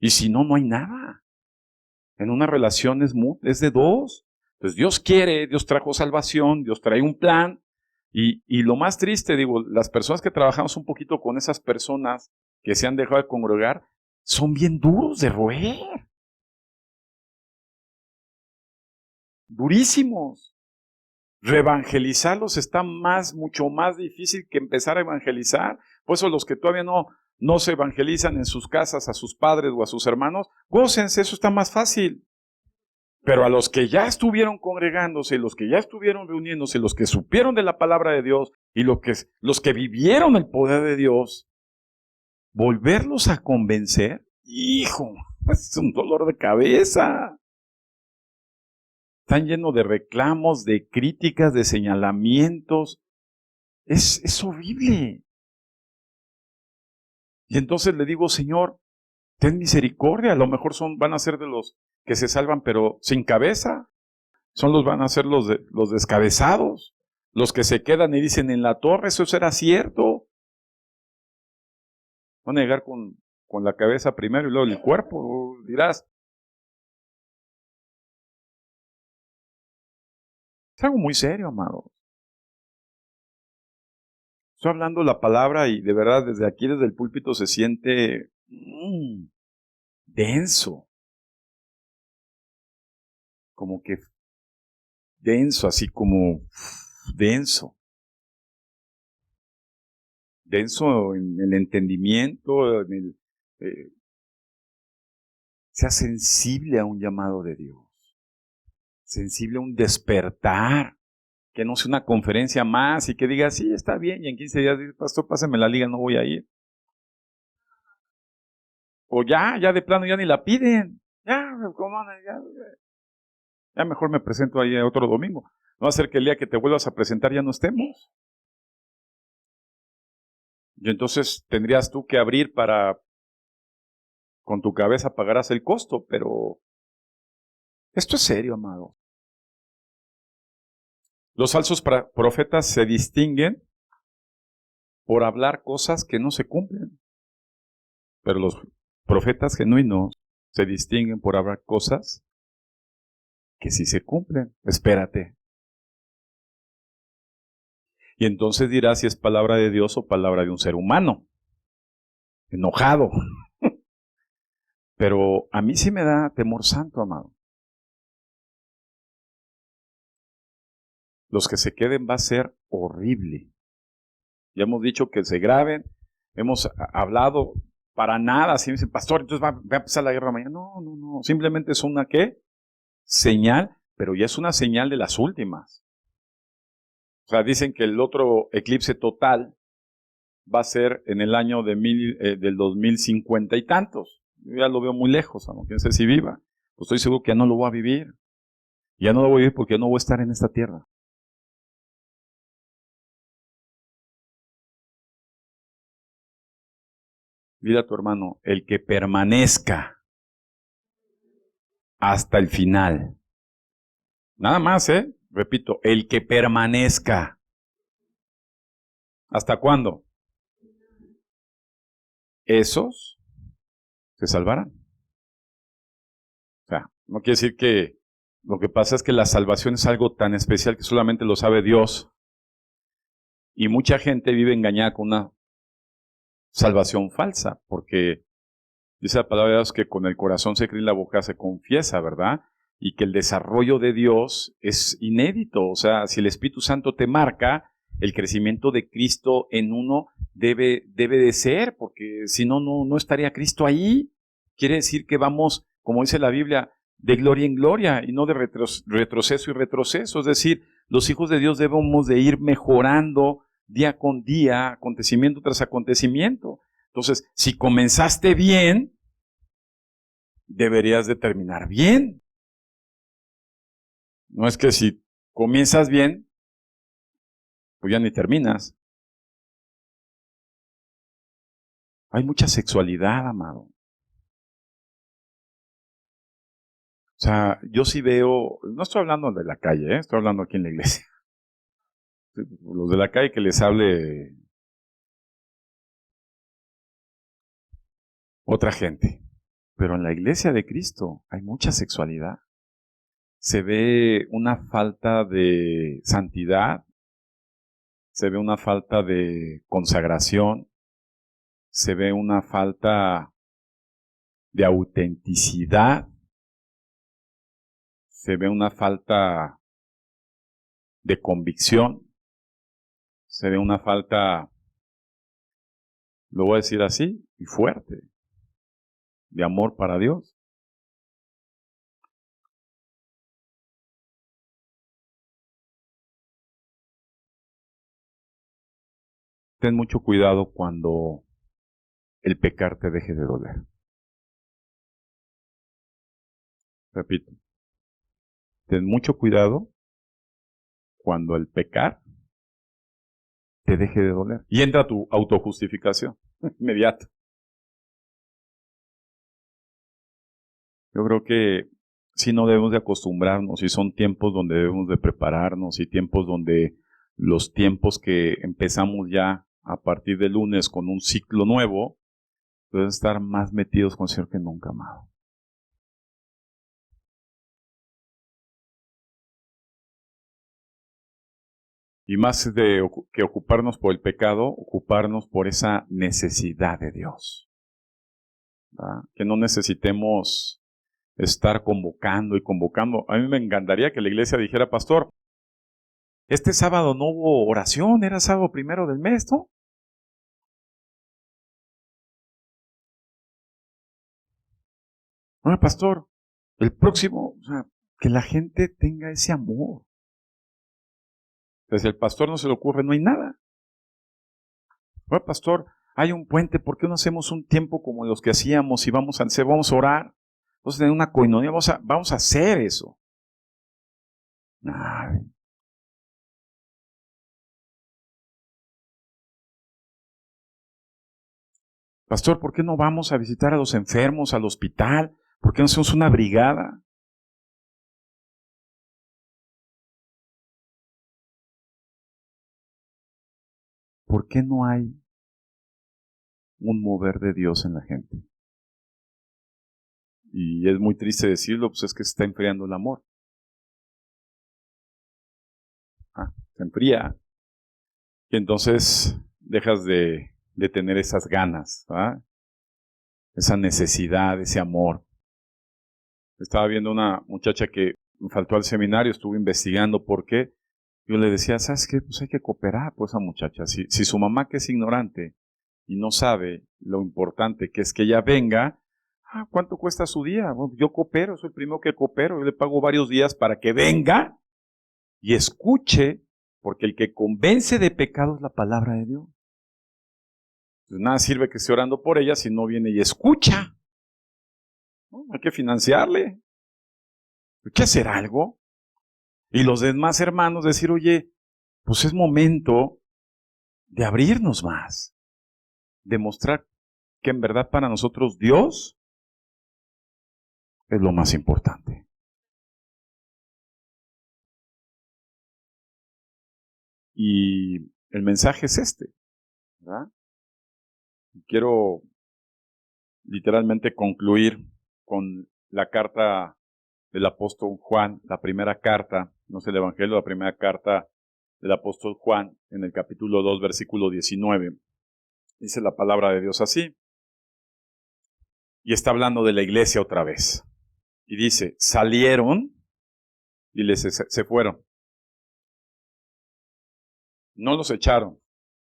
Y si no, no hay nada. En una relación es de dos. Entonces Dios quiere, Dios trajo salvación, Dios trae un plan. Y lo más triste, digo, las personas que trabajamos un poquito con esas personas que se han dejado de congregar, son bien duros de roer. Durísimos. Reevangelizarlos está mucho más difícil que empezar a evangelizar. Por eso los que todavía no se evangelizan en sus casas a sus padres o a sus hermanos, gócense, eso está más fácil. Pero a los que ya estuvieron congregándose, los que ya estuvieron reuniéndose, los que supieron de la palabra de Dios y los que vivieron el poder de Dios, volverlos a convencer, hijo, es un dolor de cabeza. Están llenos de reclamos, de críticas, de señalamientos. Es horrible. Y entonces le digo, Señor, ten misericordia. A lo mejor van a ser de los que se salvan, pero sin cabeza. Van a ser los descabezados. Los que se quedan y dicen en la torre, eso será cierto. Van a llegar con la cabeza primero y luego el cuerpo. Dirás, es algo muy serio, amado. Estoy hablando la palabra y de verdad desde aquí, desde el púlpito, se siente denso. Como que denso, así como denso. Denso en el entendimiento, sea sensible a un llamado de Dios. Sensible a un despertar. Que no sea una conferencia más y que diga, sí, está bien, y en 15 días dice, pastor, pásame la liga, no voy a ir. O ya de plano ya ni la piden. Ya mejor me presento ahí otro domingo. No va a ser que el día que te vuelvas a presentar ya no estemos. Y entonces tendrías tú que abrir con tu cabeza pagarás el costo, pero esto es serio, amado. Los falsos profetas se distinguen por hablar cosas que no se cumplen. Pero los profetas genuinos se distinguen por hablar cosas que sí se cumplen. Espérate. Y entonces dirás si es palabra de Dios o palabra de un ser humano. Enojado. Pero a mí sí me da temor santo, amado. Los que se queden va a ser horrible. Ya hemos dicho que se graben, hemos hablado para nada. Si me dicen, pastor, entonces va a empezar la guerra mañana. No, no, no. Simplemente es una ¿qué? Señal, pero ya es una señal de las últimas. O sea, dicen que el otro eclipse total va a ser en el año del 2050 y tantos. Yo ya lo veo muy lejos, ¿no? Quién sé si viva. Pues estoy seguro que ya no lo voy a vivir. Ya no lo voy a vivir porque ya no voy a estar en esta tierra. Dile a tu hermano, el que permanezca hasta el final. Nada más, ¿eh? Repito, el que permanezca. ¿Hasta cuándo? Esos se salvarán. O sea, no quiere decir que lo que pasa es que la salvación es algo tan especial que solamente lo sabe Dios. Y mucha gente vive engañada con una salvación falsa, porque dice la palabra de Dios que con el corazón se cree y la boca se confiesa, ¿verdad? Y que el desarrollo de Dios es inédito. O sea, si el Espíritu Santo te marca, el crecimiento de Cristo en uno debe de ser, porque si no, no estaría Cristo ahí. Quiere decir que vamos, como dice la Biblia, de gloria en gloria y no de retroceso y retroceso. Es decir, los hijos de Dios debemos de ir mejorando día con día, acontecimiento tras acontecimiento. Entonces, si comenzaste bien, deberías de terminar bien. No es que si comienzas bien, pues ya ni terminas. Hay mucha sexualidad, amado. O sea, yo sí veo, no estoy hablando de la calle, estoy hablando aquí en la iglesia. Los de la calle que les hable otra gente. Pero en la iglesia de Cristo hay mucha sexualidad. Se ve una falta de santidad, se ve una falta de consagración, se ve una falta de autenticidad, se ve una falta de convicción, se ve una falta, lo voy a decir así, y fuerte, de amor para Dios. Ten mucho cuidado cuando el pecar te deje de doler. Repito, ten mucho cuidado cuando el pecar te deje de doler. Y entra tu autojustificación inmediata. Yo creo que si no debemos de acostumbrarnos, y son tiempos donde debemos de prepararnos, y tiempos donde los tiempos que empezamos ya a partir del lunes con un ciclo nuevo, deben estar más metidos con el Señor que nunca, amado. Y más que ocuparnos por el pecado, ocuparnos por esa necesidad de Dios. ¿Verdad? Que no necesitemos estar convocando y convocando. A mí me encantaría que la iglesia dijera, pastor, este sábado no hubo oración, era sábado primero del mes, ¿no? Bueno, pastor, el próximo, o sea, que la gente tenga ese amor. Desde el pastor no se le ocurre, no hay nada. Bueno, pastor, hay un puente, ¿por qué no hacemos un tiempo como los que hacíamos y vamos a orar? Vamos a tener una coinonía, vamos a hacer eso. Ay. Pastor, ¿por qué no vamos a visitar a los enfermos al hospital? ¿Por qué no hacemos una brigada? ¿Por qué no hay un mover de Dios en la gente? Y es muy triste decirlo, pues es que se está enfriando el amor. Se enfría. Y entonces dejas de tener esas ganas, ¿verdad? esa necesidad, ese amor. Estaba viendo una muchacha que me faltó al seminario, estuve investigando por qué. Yo le decía, ¿sabes qué? Pues hay que cooperar por esa muchacha. Si su mamá, que es ignorante y no sabe lo importante que es que ella venga, ¿cuánto cuesta su día? Bueno, yo coopero, soy el primero que coopero, yo le pago varios días para que venga y escuche, porque el que convence de pecado es la palabra de Dios. Pues nada sirve que esté orando por ella si no viene y escucha. ¿No? Hay que financiarle. Hay que hacer algo. Y los demás hermanos decir, oye, pues es momento de abrirnos más. De mostrar que en verdad para nosotros Dios es lo más importante. Y el mensaje es este, ¿verdad? Quiero literalmente concluir con la carta del apóstol Juan, la primera carta, no es el Evangelio, la primera carta del apóstol Juan, en el capítulo 2, versículo 19. Dice la palabra de Dios así. Y está hablando de la iglesia otra vez. Y dice, salieron y se fueron. No los echaron.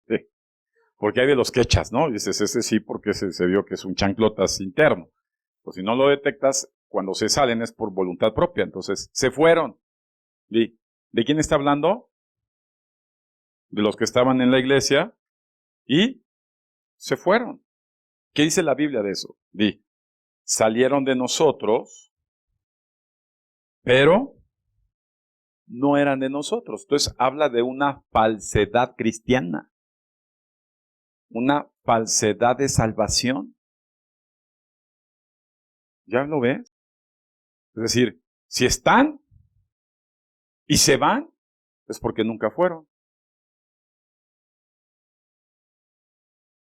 Sí. Porque hay de los que echas, ¿no? Y dices, ese sí, porque se vio que es un chanclotas interno. Pues si no lo detectas, cuando se salen es por voluntad propia. Entonces, se fueron. ¿Y de quién está hablando? De los que estaban en la iglesia y se fueron. ¿Qué dice la Biblia de eso? Salieron de nosotros, pero no eran de nosotros. Entonces habla de una falsedad cristiana, una falsedad de salvación. ¿Ya lo ves? Es decir, si están y se van, es porque nunca fueron.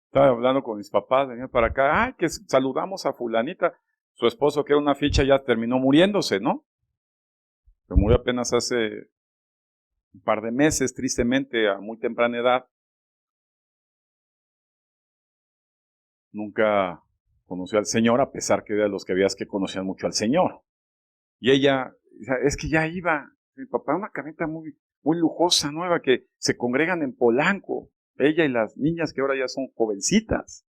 Estaba hablando con mis papás, venían para acá, que saludamos a fulanita. Su esposo, que era una ficha, ya terminó muriéndose, ¿no? Se murió apenas hace un par de meses, tristemente, a muy temprana edad. Nunca conoció al Señor, a pesar que era de los que habías que conocían mucho al Señor. Y ella, es que ya iba, mi papá, una camioneta muy, muy lujosa, nueva, que se congregan en Polanco, ella y las niñas que ahora ya son jovencitas.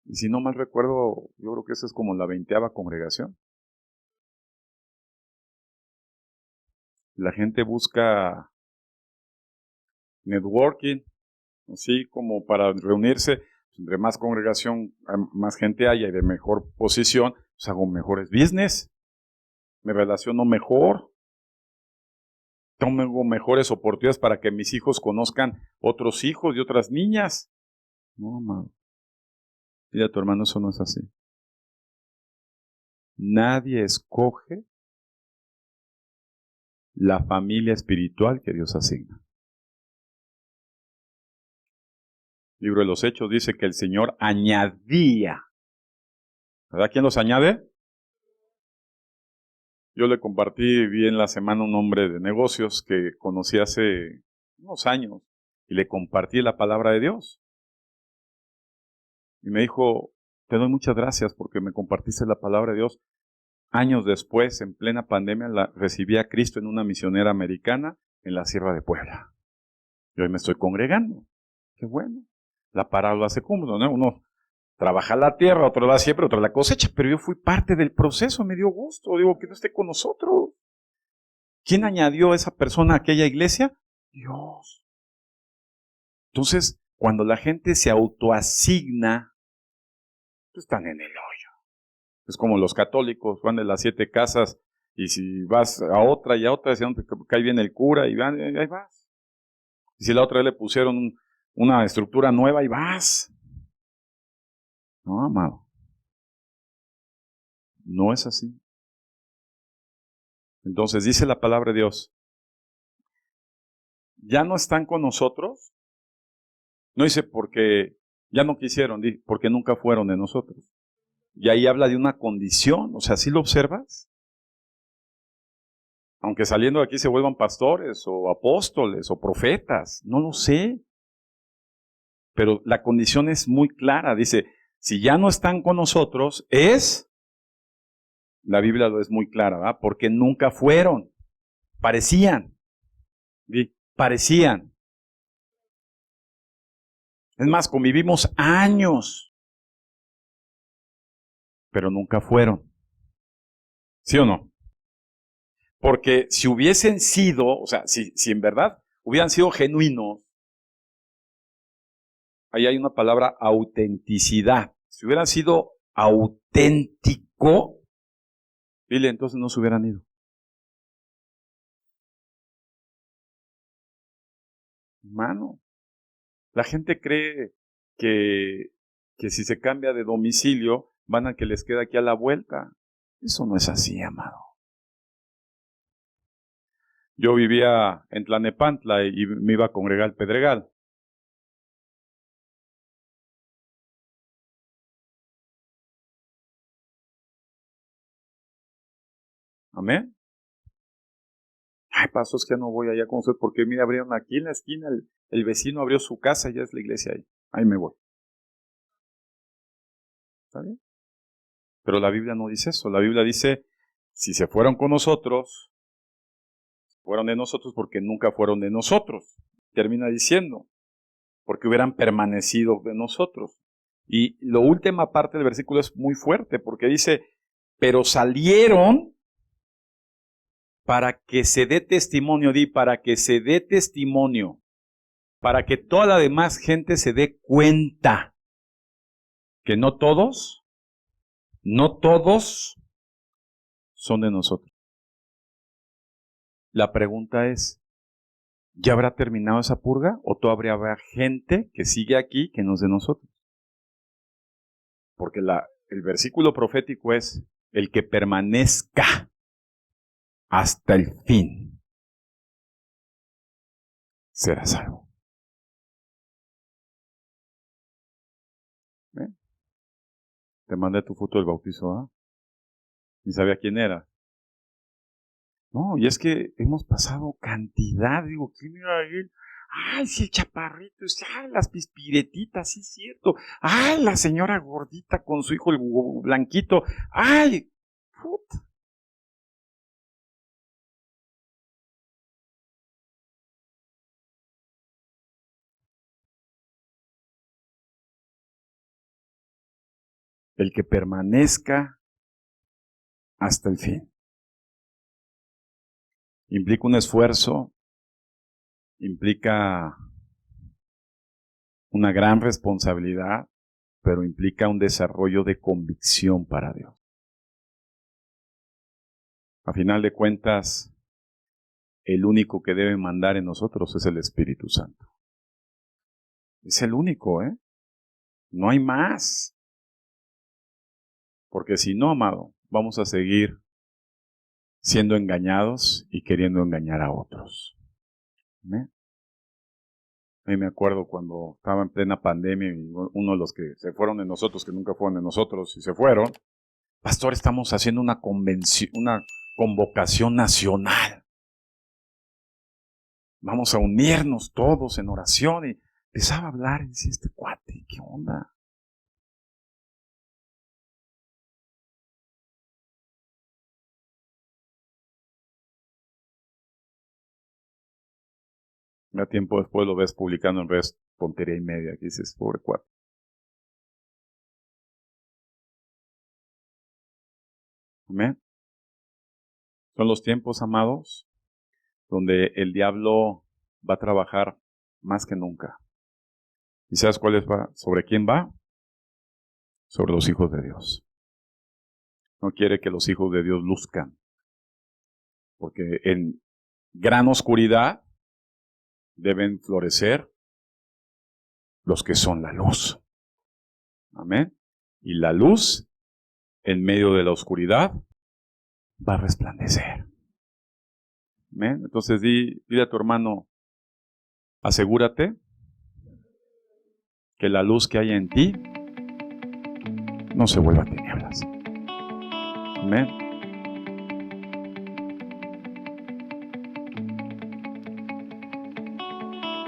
Y si no mal recuerdo, yo creo que esa es como la 20ª congregación. La gente busca networking, así como para reunirse. Entre más congregación, más gente haya y de mejor posición, pues hago mejores business, me relaciono mejor, tengo mejores oportunidades para que mis hijos conozcan otros hijos y otras niñas. No, amado. Dile a tu hermano, eso no es así. Nadie escoge la familia espiritual que Dios asigna. El libro de los Hechos dice que el Señor añadía. ¿Verdad? ¿Quién los añade? Yo le compartí, vi en la semana un hombre de negocios que conocí hace unos años y le compartí la palabra de Dios. Y me dijo, te doy muchas gracias porque me compartiste la palabra de Dios. Años después, en plena pandemia, recibí a Cristo en una misionera americana en la Sierra de Puebla. Y hoy me estoy congregando. Qué bueno. La parábola se cumple, ¿no? Uno trabaja la tierra, otro la siembra, otro la cosecha, pero yo fui parte del proceso, me dio gusto, digo, que no esté con nosotros. ¿Quién añadió a esa persona a aquella iglesia? Dios. Entonces, cuando la gente se autoasigna, pues están en el hoyo. Es como los católicos, van de las 7 casas, y si vas a otra y a otra, si no te cae bien el cura, y ahí vas. Y si la otra vez le pusieron una estructura nueva, y vas. No, amado. No es así. Entonces dice la palabra de Dios, ya no están con nosotros. No dice porque ya no quisieron, dice porque nunca fueron de nosotros. Y ahí habla de una condición, o sea, ¿sí lo observas? Aunque saliendo de aquí se vuelvan pastores o apóstoles o profetas, no lo sé. Pero la condición es muy clara. Dice, si ya no están con nosotros, la Biblia lo es muy clara, ¿verdad? Porque nunca fueron. Parecían. ¿Sí? Parecían. Es más, convivimos años, pero nunca fueron. ¿Sí o no? Porque si hubiesen sido, o sea, si en verdad hubieran sido genuinos, ahí hay una palabra, autenticidad. Si hubieran sido auténtico, dile, entonces no se hubieran ido. Hermano, la gente cree que si se cambia de domicilio, van a que les quede aquí a la vuelta. Eso no es así, amado. Yo vivía en Tlalnepantla y me iba a congregar al Pedregal. Amén. Ay, pastor, es que no voy allá con usted porque mira, abrieron aquí en la esquina, el vecino abrió su casa y ya es la iglesia ahí. Ahí me voy. ¿Está bien? Pero la Biblia no dice eso. La Biblia dice, si se fueron con nosotros, fueron de nosotros porque nunca fueron de nosotros. Termina diciendo, porque hubieran permanecido de nosotros. Y la última parte del versículo es muy fuerte porque dice, pero salieron para que se dé testimonio, para que se dé testimonio, para que toda la demás gente se dé cuenta que no todos son de nosotros. La pregunta es, ¿ya habrá terminado esa purga o todavía habrá gente que sigue aquí que no es de nosotros? Porque el versículo profético es el que permanezca hasta el fin será salvo. ¿Eh? Te mandé tu foto del bautizo, ¿ah? Ni sabía quién era. No, y es que hemos pasado cantidad, digo, ¿quién era él? Ay, sí, el chaparrito, ay, las pispiretitas, sí es cierto. Ay, la señora gordita con su hijo el blanquito. Ay, puta. El que permanezca hasta el fin. Implica un esfuerzo, implica una gran responsabilidad, pero implica un desarrollo de convicción para Dios. A final de cuentas, el único que debe mandar en nosotros es el Espíritu Santo. Es el único, ¿eh? No hay más. Porque si no, amado, vamos a seguir siendo engañados y queriendo engañar a otros. ¿Eh? A mí me acuerdo cuando estaba en plena pandemia y uno de los que se fueron de nosotros, que nunca fueron de nosotros y se fueron, pastor, estamos haciendo una convención, una convocación nacional. Vamos a unirnos todos en oración. Y empezaba a hablar y decía, este cuate, ¿qué onda? Ya tiempo después lo ves publicando en redes, tontería y media, que dices, pobre cuate. Amén. Son los tiempos, amados, donde el diablo va a trabajar más que nunca. ¿Y sabes sobre quién va? Sobre los hijos de Dios. No quiere que los hijos de Dios luzcan, porque en gran oscuridad deben florecer los que son la luz. Amén. Y la luz, en medio de la oscuridad, va a resplandecer. Amén. Entonces dile a tu hermano, asegúrate que la luz que hay en ti no se vuelva tinieblas. Amén.